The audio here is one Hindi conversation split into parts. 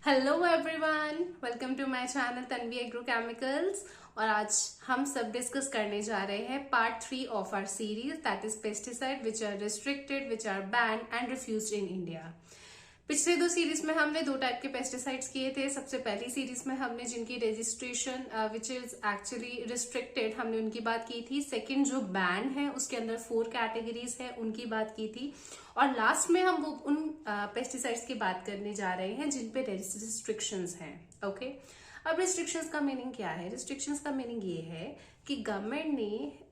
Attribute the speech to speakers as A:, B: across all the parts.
A: Hello everyone, welcome to my channel Tanvi agrochemicals. और आज हम सब डिस्कस करने जा रहे हैं part 3 of our series, that is pesticide which are restricted, which are ban and refused in India. पिछले दो सीरीज में हमने दो टाइप के पेस्टिसाइड्स किए थे। सबसे पहली सीरीज में हमने जिनकी registration which is actually restricted, हमने उनकी बात की थी। सेकंड जो बैन है उसके अंदर 4 कैटेगरीज है, उनकी बात की थी। और लास्ट में हम वो उन पेस्टिसाइड्स की बात करने जा रहे हैं जिन पे रिस्ट्रिक्शंस हैं। ओके, अब रिस्ट्रिक्शंस का मीनिंग क्या है? रिस्ट्रिक्शंस का मीनिंग ये है कि गवर्नमेंट ने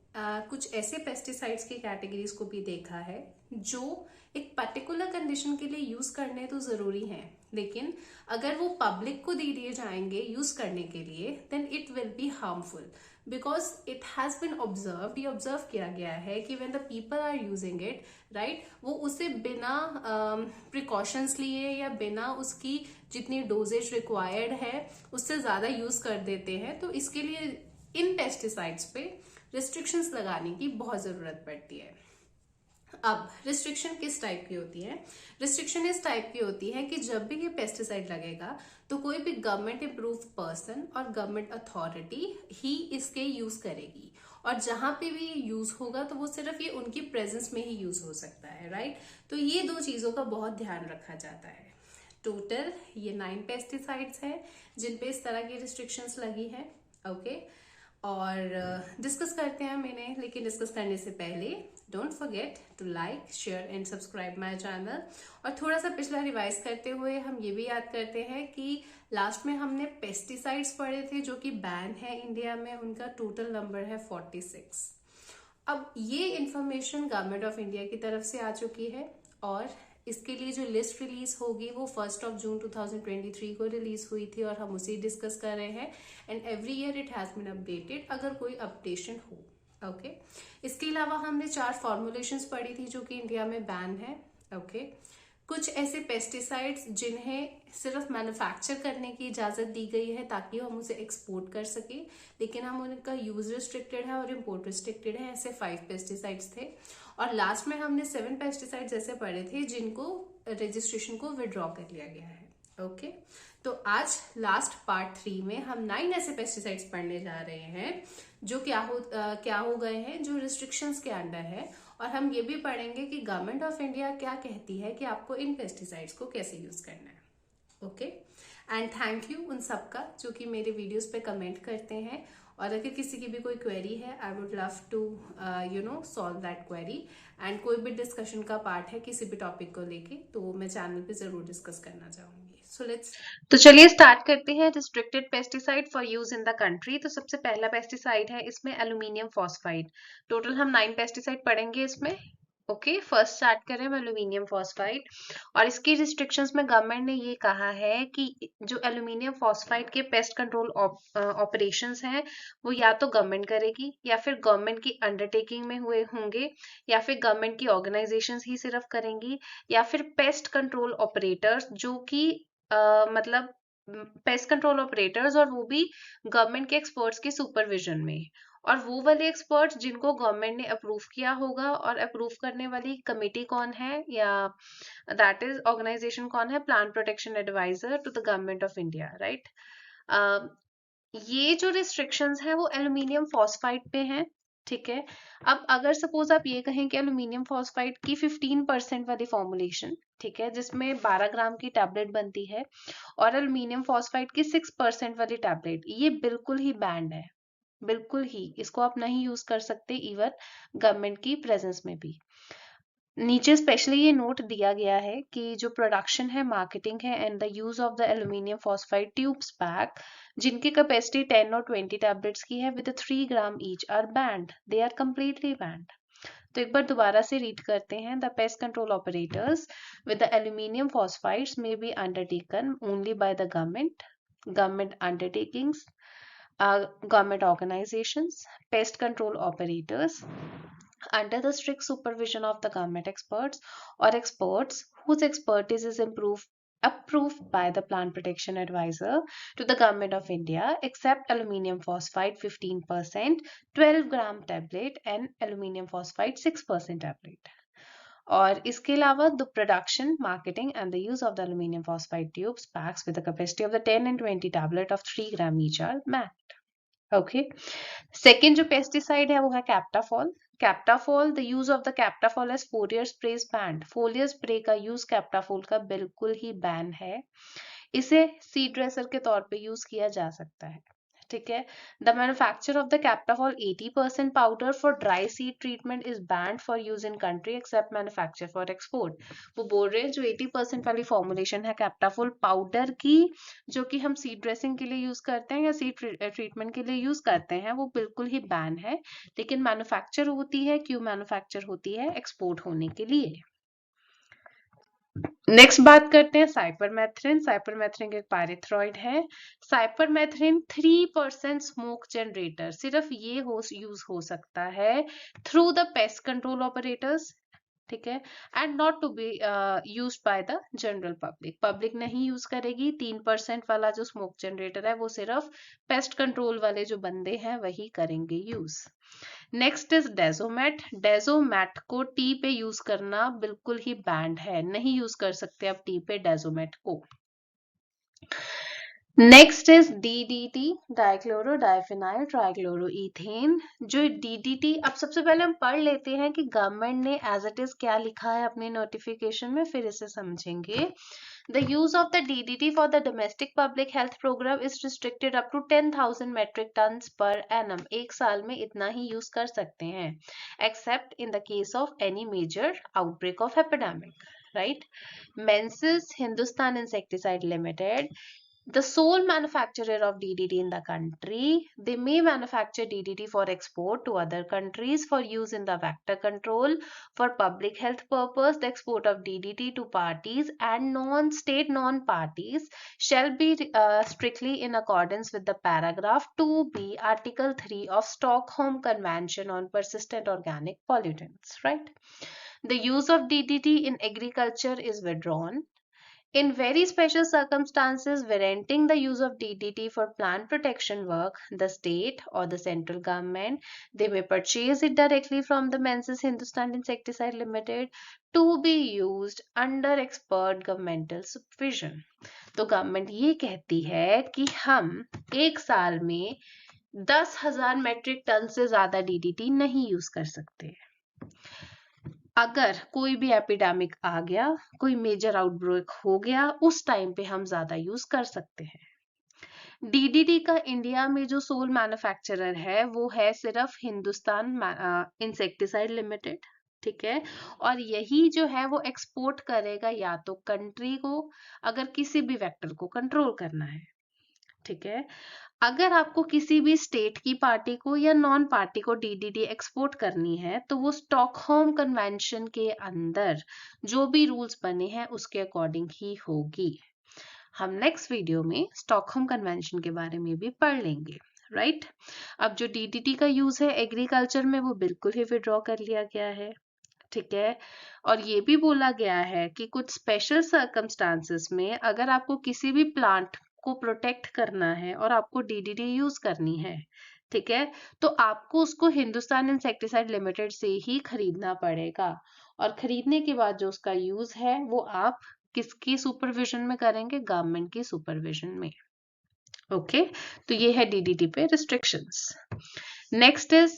A: कुछ ऐसे पेस्टिसाइड्स की कैटेगरीज को भी देखा है जो एक पर्टिकुलर कंडीशन के लिए यूज करने तो जरूरी हैं, लेकिन अगर वो पब्लिक को दे दिए जाएंगे यूज करने के लिए, then it will be harmful because it has been observe, ये ऑब्जर्व किया गया है कि when the people are using it, right, वो उसे बिना प्रिकॉशंस लिए या बिना उसकी जितनी डोजेज रिक्वायर्ड है उससे ज्यादा यूज कर देते हैं। तो इसके लिए इन पेस्टिसाइड्स पे रिस्ट्रिक्शंस लगाने की बहुत जरूरत पड़ती है। अब रिस्ट्रिक्शन किस टाइप की होती है? रिस्ट्रिक्शन इस टाइप की होती है कि जब भी ये पेस्टिसाइड लगेगा तो कोई भी गवर्नमेंट अप्रूव पर्सन और गवर्नमेंट अथॉरिटी ही इसके यूज करेगी, और जहां पे भी ये यूज होगा तो वो सिर्फ ये उनकी प्रेजेंस में ही यूज हो सकता है, राइट। तो ये दो चीजों का बहुत ध्यान रखा जाता है। टोटल ये 9 पेस्टिसाइड्स हैं जिन पे इस तरह की रिस्ट्रिक्शंस लगी है। ओके, और डिस्कस करते हैं मैंने, लेकिन डिस्कस करने से पहले don't forget to like, share and subscribe my channel. और थोड़ा सा पिछला रिवाइज करते हुए हम ये भी याद करते हैं कि लास्ट में हमने पेस्टिसाइड्स पढ़े थे जो कि बैन है इंडिया में, उनका टोटल नंबर है 46। अब ये इंफॉर्मेशन गवर्नमेंट ऑफ इंडिया की तरफ से आ चुकी है, और इसके लिए जो लिस्ट रिलीज होगी वो 1 जून 2023 को रिलीज हुई थी, और हम उसे डिस्कस कर रहे हैं। And every year it has been updated अगर कोई अपडेशन हो। ओके, इसके अलावा हमने 4 फॉर्मुलेशंस पढ़ी थी जो कि इंडिया में बैन है। ओके, कुछ ऐसे पेस्टिसाइड्स जिन्हें सिर्फ मैन्युफैक्चर करने की इजाजत दी गई है ताकि हम उसे एक्सपोर्ट कर सके, लेकिन हम उनका यूज रिस्ट्रिक्टेड है और इम्पोर्ट रिस्ट्रिक्टेड है। ऐसे 5 पेस्टिसाइड्स थे। और लास्ट में हमने 7 पेस्टिसाइड्स ऐसे पढ़े थे जिनको रजिस्ट्रेशन को विड्रॉ कर लिया गया है। ओके, तो आज लास्ट पार्ट 3 में हम 9 ऐसे पेस्टिसाइड्स पढ़ने जा रहे हैं जो क्या हो गए हैं, जो रिस्ट्रिक्शंस के अंडर है। और हम ये भी पढ़ेंगे कि गवर्नमेंट ऑफ इंडिया क्या कहती है कि आपको इन पेस्टिसाइड्स को कैसे यूज करना है। ओके, एंड थैंक यू उन सबका जो कि मेरे वीडियोस पे कमेंट करते हैं। और अगर किसी की भी कोई क्वेरी है, I would love to solve that query. And कोई भी डिस्कशन का पार्ट है किसी भी टॉपिक को लेके, तो मैं चैनल पे जरूर डिस्कस करना चाहूंगी। सो लेट्स, तो चलिए स्टार्ट करते हैं। Restricted pesticide for use in the country. तो सबसे पहला पेस्टिसाइड है इसमें एल्यूमिनियम फॉस्फाइड। टोटल हम 9 पेस्टिसाइड पढ़ेंगे इसमें। ओके, फर्स्ट स्टार्ट करें हम एल्यूमिनियम फॉस्फाइड। और इसकी रिस्ट्रिक्शंस में गवर्नमेंट ने ये कहा है कि जो एल्यूमिनियम फॉस्फाइड के पेस्ट कंट्रोल ऑपरेशंस हैं वो या तो गवर्नमेंट करेगी, या फिर गवर्नमेंट की अंडरटेकिंग में हुए होंगे, या फिर गवर्नमेंट की ऑर्गेनाइजेशंस ही सिर्फ करेंगी, या फिर पेस्ट कंट्रोल ऑपरेटर्स जो कि मतलब पेस्ट कंट्रोल ऑपरेटर्स, और वो भी गवर्नमेंट के एक्सपर्ट्स के सुपरविजन में। और वो वाले एक्सपर्ट्स जिनको गवर्नमेंट ने अप्रूव किया होगा, और अप्रूव करने वाली कमेटी कौन है या दैट इज ऑर्गेनाइजेशन कौन है? Plant protection adviser to the government of India, right. ये जो रिस्ट्रिक्शंस हैं वो एल्यूमिनियम फॉस्फाइड पे हैं, ठीक है। अब अगर सपोज आप ये कहें कि एल्यूमिनियम फॉस्फाइड की 15% वाली फॉर्मुलेशन, ठीक है, जिसमें 12 ग्राम की टैबलेट बनती है, और एल्यूमिनियम फॉस्फाइड की 6% वाली टैबलेट, ये बिल्कुल ही बैंड है। बिल्कुल ही इसको आप नहीं यूज कर सकते इवन गवर्नमेंट की प्रेजेंस में भी। नीचे स्पेशली ये नोट दिया गया है कि जो प्रोडक्शन है, मार्केटिंग है and the use of the aluminium phosphide tubes pack जिनकी कैपेसिटी 10 और 20 टैबलेट्स की है with 3 gram each are banned, they are completely banned. तो एक बार दोबारा से रीड करते हैं। The pest control operators with the aluminium phosphides may be undertaken only by the government undertakings, government organizations, pest control operators under the strict supervision of the government experts, or experts whose expertise is approved by the plant protection advisor to the government of India, except aluminium phosphide 15%, 12 gram tablet and aluminium phosphide 6% tablet. और इसके अलावा the production, marketing and the use of the aluminium phosphide tubes packs with the capacity of the 10 and 20 tablet of 3 gram each are banned. Okay. Second जो पेस्टिसाइड है वो है captafol. Captafol, the use of the captafol as foliar spray is banned. Foliar spray का यूज कैप्टाफॉल का बिल्कुल ही बैन है. इसे सीड ड्रेसर के तौर पे यूज किया जा सकता है. ठीक है. The manufacture of the captafol 80% powder for dry seed treatment is banned for use in country except manufacture for export. वो बोल रहे हैं जो 80% वाली फॉर्मुलेशन है कैप्टाफॉल पाउडर की, जो कि हम सीड ड्रेसिंग के लिए यूज करते हैं या सीड ट्रीटमेंट के लिए यूज करते हैं, वो बिल्कुल ही बैन है. लेकिन मैन्युफैक्चर होती है, क्यों मैन्युफैक्चर होती है? एक्सपोर्ट होने के लिए. नेक्स्ट बात करते हैं साइपरमेथ्रिन. साइपरमेथ्रिन एक पायरेथ्रॉइड है. Cypermethrin 3% smoke generator. सिर्फ ये यूज हो सकता है through the pest control operators. ठीक है. And not to be use by the general public. Public नहीं यूज करेगी. 3% वाला जो स्मोक जनरेटर है वो सिर्फ पेस्ट कंट्रोल वाले जो बंदे हैं वही करेंगे use. Next is dazomet. Dazomet को टी पे यूज करना बिल्कुल ही बैंड है. नहीं यूज कर सकते आप टी पे डेजोमेट को. Next is DDT, dichloro diphenyl trichloroethane. जो डीडीटी, अब सबसे पहले हम पढ़ लेते हैं कि गवर्नमेंट ने एज इट इज क्या लिखा है अपने नोटिफिकेशन में, फिर इसे समझेंगे. The use of the DDT for the domestic public health program is restricted up to 10,000 metric tons per annum. एक साल में इतना ही यूज कर सकते हैं, except in the case of any major outbreak of epidemic, right? Mensis Hindustan Insecticide Limited, the sole manufacturer of DDT in the country. They may manufacture DDT for export to other countries for use in the vector control. For public health purpose, the export of DDT to parties and non-state non-parties shall be strictly in accordance with the paragraph 2B article 3 of Stockholm Convention on Persistent Organic Pollutants, right? The use of DDT in agriculture is withdrawn. In very special circumstances warranting the use of DDT for plant protection work, the state or the central government, they may purchase it directly from the Menzies Hindustan Insecticide Limited to be used under expert governmental supervision. तो गवर्नमेंट ये कहती है कि हम एक साल में 10,000 मेट्रिक टन से ज्यादा DDT नहीं यूज कर सकते. अगर कोई भी एपिडेमिक आ गया, कोई मेजर आउटब्रेक हो गया, उस टाइम पे हम ज्यादा यूज कर सकते हैं. डीडीटी का इंडिया में जो सोल मैन्युफैक्चरर है वो है सिर्फ हिंदुस्तान इंसेक्टिसाइड लिमिटेड. ठीक है. और यही जो है वो एक्सपोर्ट करेगा या तो कंट्री को, अगर किसी भी वेक्टर को कंट्रोल करना है. ठीक है. अगर आपको किसी भी स्टेट की पार्टी को या नॉन पार्टी को डीडीटी एक्सपोर्ट करनी है तो वो स्टॉकहोम कन्वेंशन के अंदर जो भी रूल्स बने हैं उसके अकॉर्डिंग ही होगी. हम नेक्स्ट वीडियो में स्टॉकहोम कन्वेंशन के बारे में भी पढ़ लेंगे, राइट? अब जो डीडीटी का यूज है एग्रीकल्चर में वो बिल्कुल ही विड्रॉ कर लिया गया है. ठीक है. और ये भी बोला गया है कि कुछ स्पेशल सर्कमस्टांसेस में अगर आपको किसी भी प्लांट को प्रोटेक्ट करना है और आपको डीडीटी यूज करनी है, ठीक है, तो आपको उसको हिंदुस्तान इंसेक्टिसाइड लिमिटेड से ही खरीदना पड़ेगा. और खरीदने के बाद जो उसका यूज है वो आप किसकी सुपरविजन में करेंगे? गवर्नमेंट की सुपरविजन में. ओके. तो ये है डीडीटी पे रिस्ट्रिक्शंस. Next is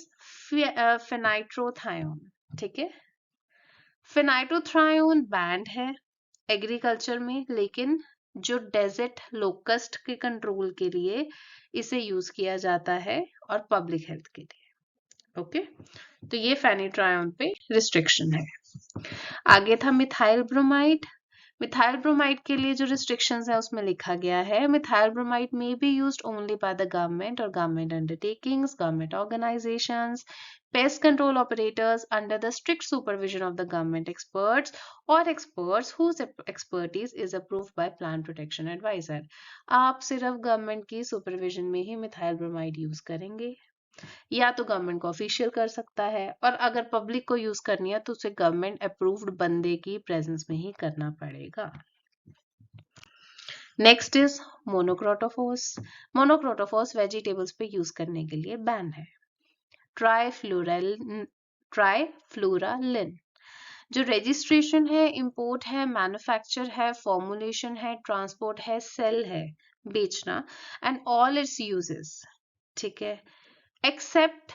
A: फेनाइट्रोथायोन. ठीक है. फेनाइट्रोथायोन बैंड है एग्रीकल्चर में, लेकिन जो डेजर्ट लोकस्ट के कंट्रोल के लिए इसे यूज किया जाता है और पब्लिक हेल्थ के लिए. ओके. तो ये फेनाइट्रोथायोन पे रिस्ट्रिक्शन है. आगे था मिथाइल ब्रोमाइड. मिथाइल ब्रोमाइड के लिए जो रिस्ट्रिक्शंस है उसमें लिखा गया है methyl bromide may be used only by the government और government undertakings, government organisations, pest control operators under the strict supervision of the government experts or experts whose expertise is approved by plant protection advisor. आप सिर्फ गवर्नमेंट की सुपरविजन में ही मिथाइल ब्रोमाइड यूज करेंगे, या तो गवर्नमेंट को ऑफिशियल कर सकता है, और अगर पब्लिक को यूज करनी है तो उसे गवर्नमेंट अप्रूव्ड बंदे की प्रेजेंस में ही करना पड़ेगा. Next is monocrotophos. Monocrotophos vegetables पे यूज करने के लिए बैन है. ट्राइफ्लोरालिन. जो रजिस्ट्रेशन है, इंपोर्ट है, मैन्युफैक्चर है, फॉर्मुलेशन है, ट्रांसपोर्ट है, सेल है, बेचना, एंड ऑल इट्स यूजेस, ठीक है, except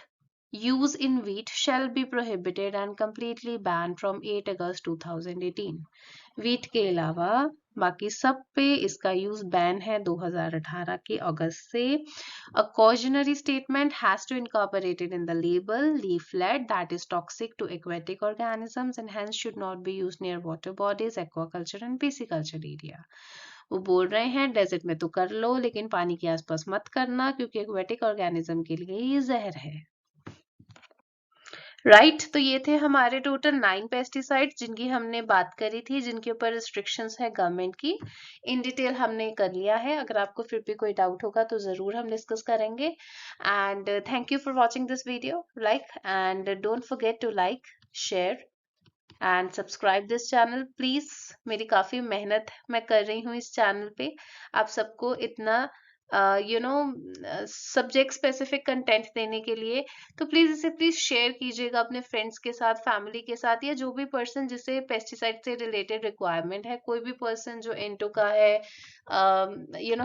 A: use in wheat shall be prohibited and completely banned from 8 August 2018. wheat के अलावा बाकी सब पे इसका यूज बैन है 2018 के अगस्त से. A cautionary statement has to incorporated in the label leaflet that is toxic to aquatic organisms and hence should not be used near water bodies, aquaculture and pisciculture area. वो बोल रहे हैं डेजर्ट में तो कर लो लेकिन पानी के आसपास मत करना क्योंकि एक्वेटिक ऑर्गेनिज्म के लिए ये जहर है. राइट तो ये थे हमारे टोटल 9 पेस्टिसाइड्स जिनकी हमने बात करी थी, जिनके ऊपर रिस्ट्रिक्शंस है गवर्नमेंट की. इन डिटेल हमने कर लिया है. अगर आपको फिर भी कोई डाउट होगा तो जरूर हम डिस्कस करेंगे. And thank you for watching this video. And don't forget to like, share and subscribe this channel please. मेरी काफी मेहनत मैं कर रही हूँ इस चैनल पे आप सबको इतना सब्जेक्ट स्पेसिफिक कंटेंट देने के लिए. तो प्लीज इसे प्लीज शेयर कीजिएगा अपने फ्रेंड्स के साथ, फैमिली के साथ, या जो भी पर्सन जिसे पेस्टिसाइड से रिलेटेड रिक्वायरमेंट है, कोई भी पर्सन जो एंटो का है,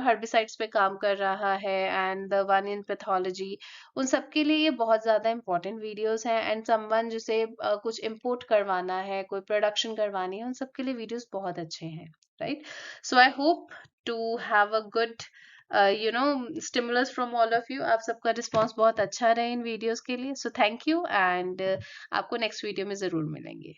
A: हर्बिसाइड्स पे काम कर रहा है, and the one in pathology, उन सबके लिए ये बहुत ज्यादा इंपॉर्टेंट वीडियोस हैं. एंड समवन जिसे कुछ इंपोर्ट करवाना है, कोई प्रोडक्शन करवानी है, उन सबके लिए वीडियोस बहुत अच्छे हैं. Right so I hope to have a good stimulus from all of you. आप सबका रिस्पॉन्स बहुत अच्छा रहे इन वीडियोस के लिए. सो थैंक यू एंड आपको नेक्स्ट वीडियो में जरूर मिलेंगे.